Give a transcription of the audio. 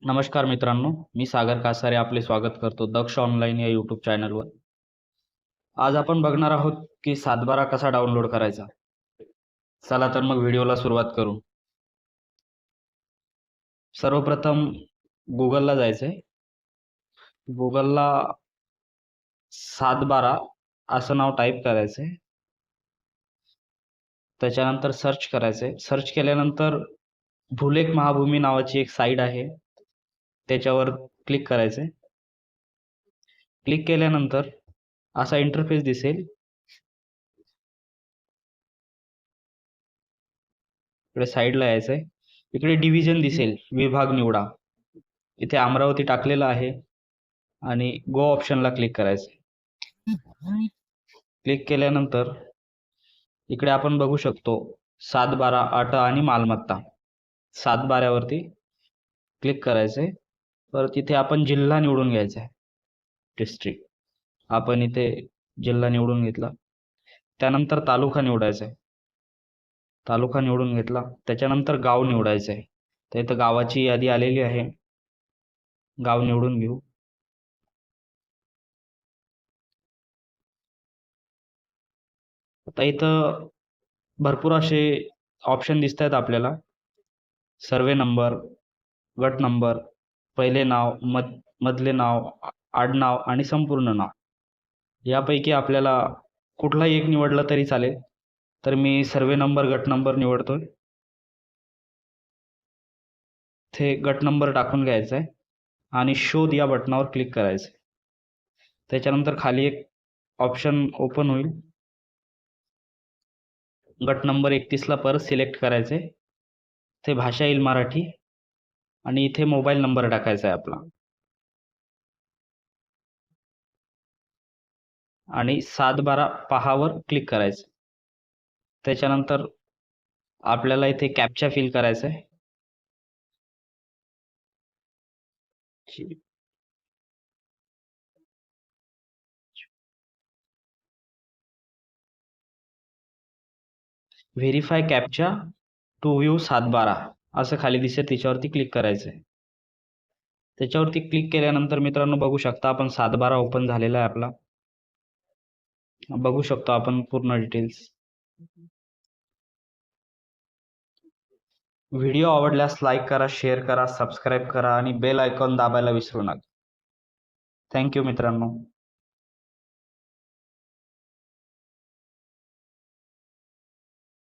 नमस्कार मित्रांनो, मी सागर कासारे आपले स्वागत करतो दक्ष ऑनलाईन या यूट्यूब चॅनलवर. आज आपण बघणार आहोत की सातबारा कसा डाउनलोड करायचा. चला तर मग व्हिडिओला सुरुवात करू. सर्वप्रथम गुगलला जायचंय. गुगलला 712 असं नाव टाईप करायचंय. त्याच्यानंतर सर्च करायचंय. सर्च केल्यानंतर भूलेख महाभूमी नावाची एक साईट आहे, त्याच्यावर क्लिक करायचंय. क्लिक केल्यानंतर असा इंटरफेस दिसेल. इकडे साईडला यायचंय. इकडे डिव्हिजन दिसेल, विभाग निवडा. इथे अमरावती टाकलेलं आहे आणि गो ऑप्शनला क्लिक करायचं. क्लिक केल्यानंतर इकडे आपण बघू शकतो 712 अट आणि मालमत्ता. 712वरती क्लिक करायचंय. परत इथे आपण जिल्हा निवडून घ्यायचा आहे, डिस्ट्रिक्ट. आपण इथे जिल्हा निवडून घेतला. त्यानंतर तालुका निवडायचा आहे. तालुका निवडून घेतला. त्याच्यानंतर गाव निवडायचं आहे. तर इथं गावाची यादी आलेली आहे, गाव निवडून घेऊ. आता इथं भरपूर असे ऑप्शन दिसत आहेत आपल्याला. सर्वे नंबर, गट नंबर, पहिले नाव, मधले नाव, आडनाव आणि संपूर्ण नाव. यापैकी आपल्याला कुठलाही एक निवडलं तरी चालेल. तर मी सर्वे नंबर, गट नंबर निवडतोय. ते गट नंबर टाकून घ्यायचा आहे आणि शोध या बटनावर क्लिक करायचं. त्याच्यानंतर खाली एक ऑप्शन ओपन होईल. गट नंबर 31ला परत सिलेक्ट करायचे. ते भाषा येईल मराठी आणि इथे मोबाईल नंबर टाकायचा आहे आपला आणि 712 पहावर क्लिक करायचं. त्याच्यानंतर आपल्याला इथे कॅप्चा फिल करायचा आहे. व्हेरीफाय कॅप्चा टू व्ह्यू 712 असं खाली दिसेल, त्याच्यावरती क्लिक करायचं आहे. त्याच्यावरती क्लिक केल्यानंतर मित्रांनो बघू शकता आपण 712 ओपन झालेला आहे आपला. बघू शकतो आपण पूर्ण डिटेल्स. व्हिडिओ आवडल्यास लाईक करा, शेअर करा, सबस्क्राईब करा आणि बेल आयकॉन दाबायला विसरू नका. थँक्यू मित्रांनो.